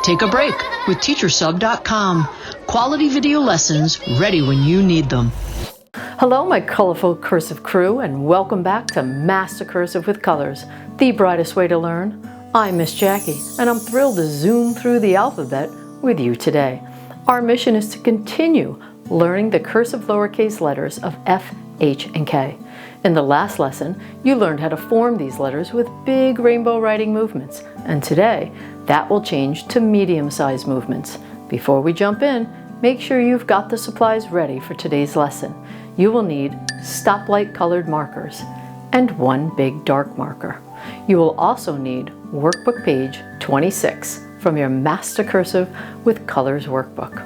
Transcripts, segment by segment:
Take a break with teachersub.com. Quality video lessons ready when you need them. Hello, my colorful cursive crew, and welcome back to Master Cursive with Colors, the brightest way to learn. I'm Miss Jackie, and I'm thrilled to zoom through the alphabet with you today. Our mission is to continue learning the cursive lowercase letters of F, H, and K. In the last lesson, you learned how to form these letters with big rainbow writing movements, and today, that will change to medium-sized movements. Before we jump in, make sure you've got the supplies ready for today's lesson. You will need stoplight colored markers and one big dark marker. You will also need workbook page 26 from your Master Cursive with Colors workbook.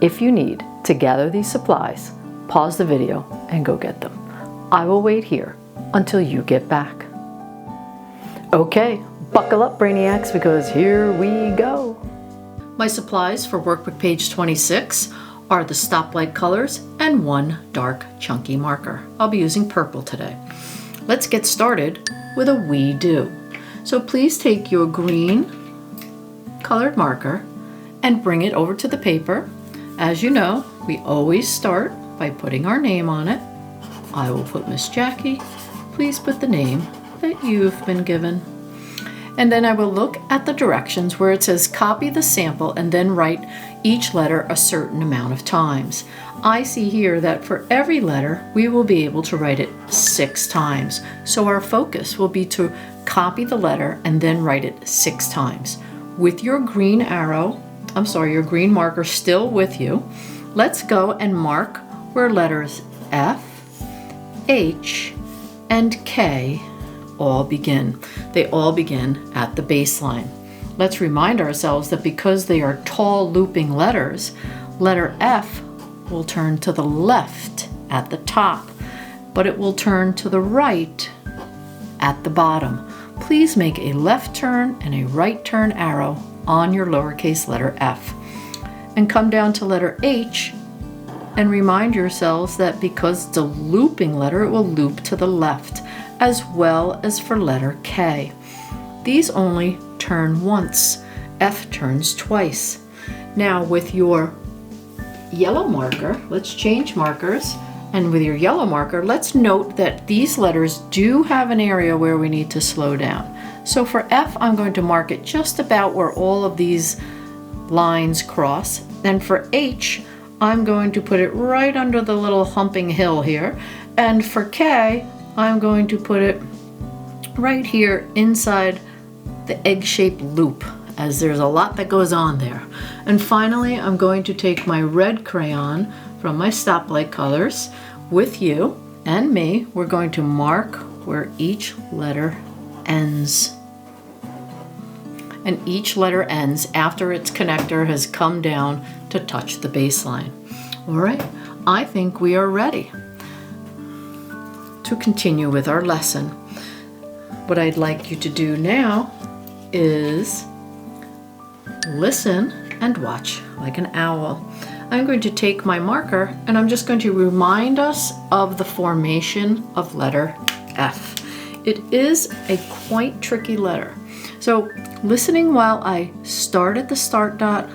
If you need to gather these supplies, pause the video and go get them. I will wait here until you get back. Okay, buckle up, Brainiacs, because here we go. My supplies for workbook page 26 are the stoplight colors and one dark chunky marker. I'll be using purple today. Let's get started with a we do. So please take your green colored marker and bring it over to the paper. As you know, we always start by putting our name on it. I will put Miss Jackie. Please put the name that you've been given. And then I will look at the directions where it says copy the sample and then write each letter a certain amount of times. I see here that for every letter, we will be able to write it 6 times. So our focus will be to copy the letter and then write it 6 times. With your green your green marker still with you, let's go and mark where letters F, H, and K all begin. They all begin at the baseline. Let's remind ourselves that because they are tall looping letters, letter F will turn to the left at the top, but it will turn to the right at the bottom. Please make a left turn and a right turn arrow on your lowercase letter F. And come down to letter H and remind yourselves that because it's a looping letter, it will loop to the left, as well as for letter K. These only turn once. F turns twice. Now with your yellow marker, let's change markers. And with your yellow marker, let's note that these letters do have an area where we need to slow down. So for F, I'm going to mark it just about where all of these lines cross. And for H, I'm going to put it right under the little humping hill here. And for K, I'm going to put it right here inside the egg-shaped loop, as there's a lot that goes on there. And finally, I'm going to take my red crayon from my stoplight colors with you and me. We're going to mark where each letter ends. And each letter ends after its connector has come down to touch the baseline. All right, I think we are ready to continue with our lesson. What I'd like you to do now is listen and watch like an owl. I'm going to take my marker and I'm just going to remind us of the formation of letter F. It is a quite tricky letter. So listening while I start at the start dot,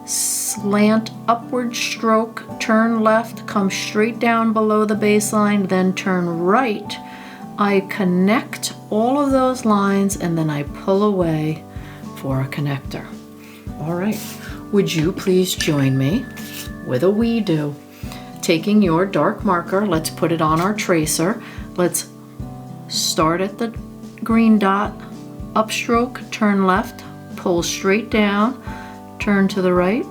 slant upward stroke, turn left, come straight down below the baseline, then turn right. I connect all of those lines and then I pull away for a connector. All right, would you please join me with a we do? Taking your dark marker, let's put it on our tracer. Let's start at the green dot, upstroke, turn left, pull straight down, turn to the right,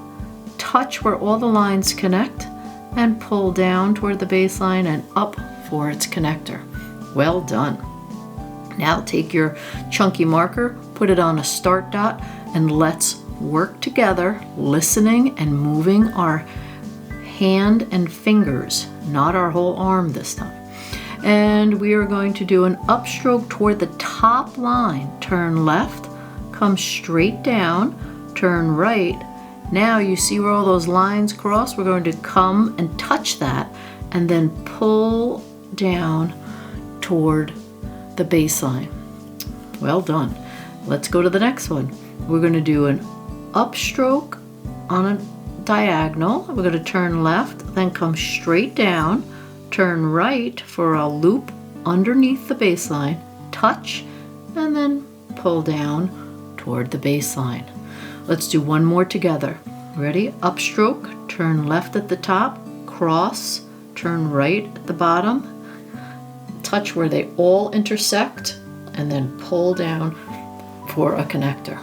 touch where all the lines connect, and pull down toward the baseline and up for its connector. Well done. Now take your chunky marker, put it on a start dot, and let's work together, listening and moving our hand and fingers, not our whole arm this time. And we are going to do an upstroke toward the top line. Turn left, come straight down, turn right. Now you see where all those lines cross? We're going to come and touch that and then pull down toward the baseline. Well done. Let's go to the next one. We're going to do an upstroke on a diagonal. We're going to turn left, then come straight down, turn right for a loop underneath the baseline, touch, and then pull down toward the baseline. Let's do one more together. Ready? Upstroke, turn left at the top, cross, turn right at the bottom, touch where they all intersect, and then pull down for a connector.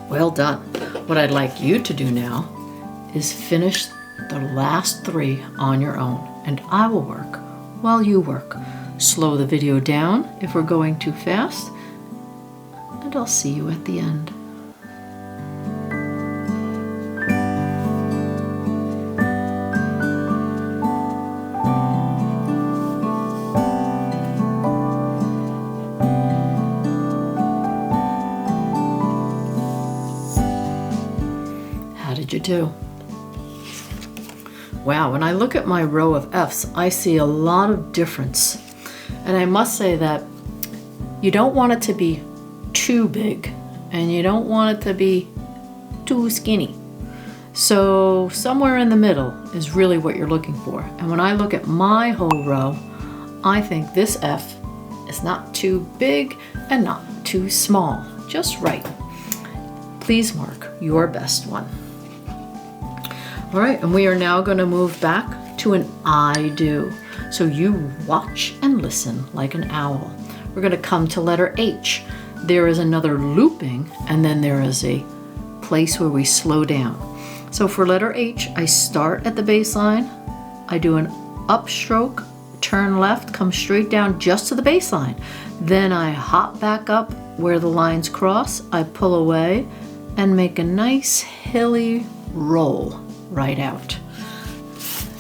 Well done. What I'd like you to do now is finish the last 3 on your own, and I will work while you work. Slow the video down if we're going too fast, and I'll see you at the end. How did you do? Wow, when I look at my row of F's, I see a lot of difference. And I must say that you don't want it to be too big, and you don't want it to be too skinny. So somewhere in the middle is really what you're looking for. And when I look at my whole row, I think this F is not too big and not too small, just right. Please mark your best one. All right, and we are now going to move back to an I do. So you watch and listen like an owl. We're going to come to letter H. There is another looping, and then there is a place where we slow down. So for letter H, I start at the baseline. I do an upstroke, turn left, come straight down just to the baseline. Then I hop back up where the lines cross. I pull away and make a nice hilly roll right out.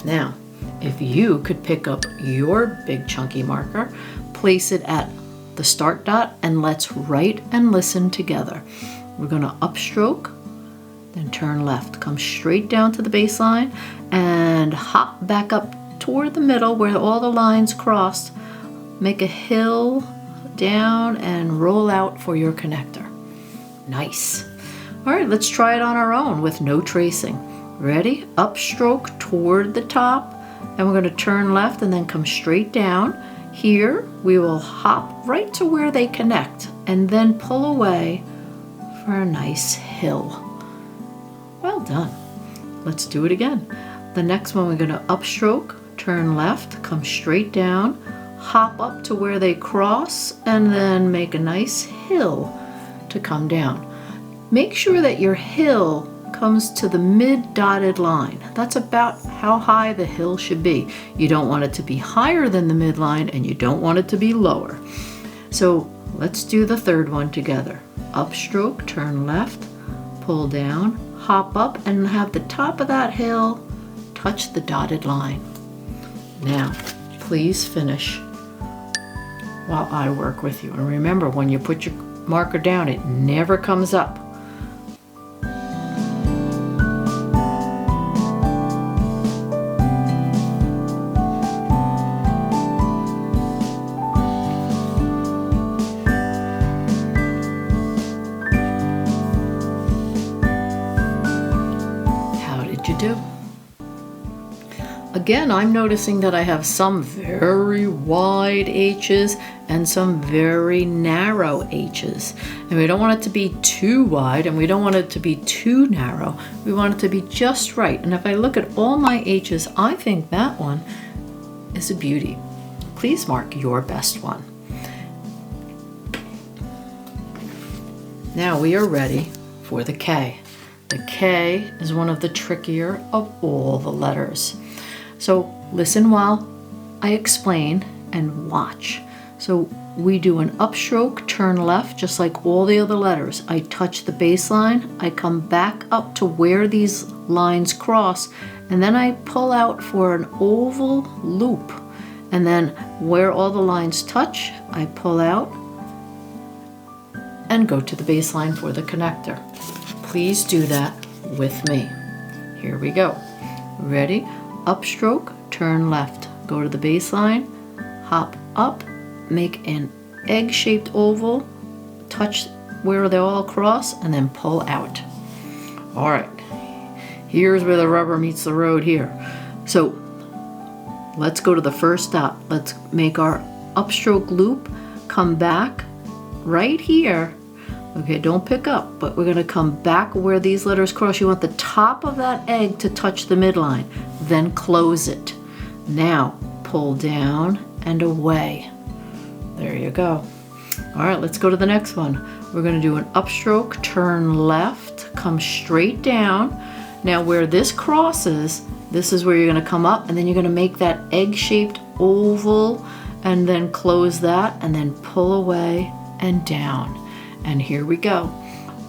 Now, if you could pick up your big chunky marker, place it at the start dot, and let's write and listen together. We're going to upstroke, then turn left, come straight down to the baseline, and hop back up toward the middle where all the lines crossed. Make a hill down and roll out for your connector. Nice. All right, let's try it on our own with no tracing. Ready? Upstroke toward the top, and we're going to turn left and then come straight down. Here we will hop right to where they connect and then pull away for a nice hill. Well done. Let's do it again. The next one, we're going to upstroke, turn left, come straight down, hop up to where they cross, and then make a nice hill to come down. Make sure that your hill comes to the mid-dotted line. That's about how high the hill should be. You don't want it to be higher than the midline, and you don't want it to be lower. So let's do the third one together. Upstroke, turn left, pull down, hop up, and have the top of that hill touch the dotted line. Now, please finish while I work with you. And remember, when you put your marker down, it never comes up. Do. Again, I'm noticing that I have some very wide H's and some very narrow H's. And we don't want it to be too wide, and we don't want it to be too narrow. We want it to be just right. And if I look at all my H's, I think that one is a beauty. Please mark your best one. Now we are ready for the K. The K is one of the trickier of all the letters. So listen while I explain and watch. So we do an upstroke, turn left, just like all the other letters. I touch the baseline, I come back up to where these lines cross, and then I pull out for an oval loop. And then where all the lines touch, I pull out and go to the baseline for the connector. Please do that with me. Here we go. Ready? Upstroke, turn left, go to the baseline, hop up, make an egg-shaped oval, touch where they all cross and then pull out. All right, here's where the rubber meets the road here. So let's go to the first stop. Let's make our upstroke loop, come back right here. Okay, don't pick up, but we're gonna come back where these letters cross. You want the top of that egg to touch the midline, then close it. Now, pull down and away. There you go. All right, let's go to the next one. We're gonna do an upstroke, turn left, come straight down. Now where this crosses, this is where you're gonna come up, and then you're gonna make that egg-shaped oval, and then close that, and then pull away and down. And here we go.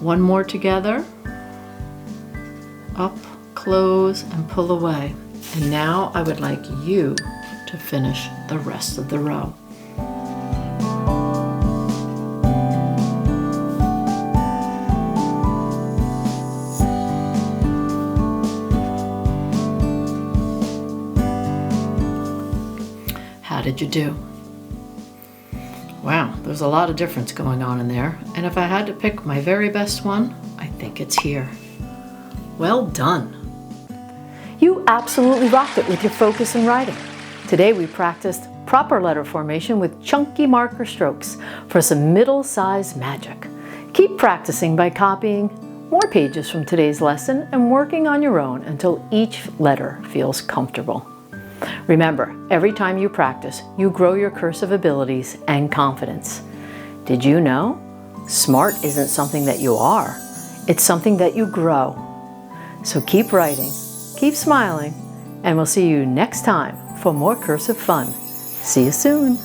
One more together. Up, close, and pull away. And now I would like you to finish the rest of the row. How did you do? Wow, there's a lot of difference going on in there. And if I had to pick my very best one, I think it's here. Well done. You absolutely rocked it with your focus and writing. Today we practiced proper letter formation with chunky marker strokes for some middle-sized magic. Keep practicing by copying more pages from today's lesson and working on your own until each letter feels comfortable. Remember, every time you practice, you grow your cursive abilities and confidence. Did you know? Smart isn't something that you are, it's something that you grow. So keep writing, keep smiling, and we'll see you next time for more cursive fun. See you soon.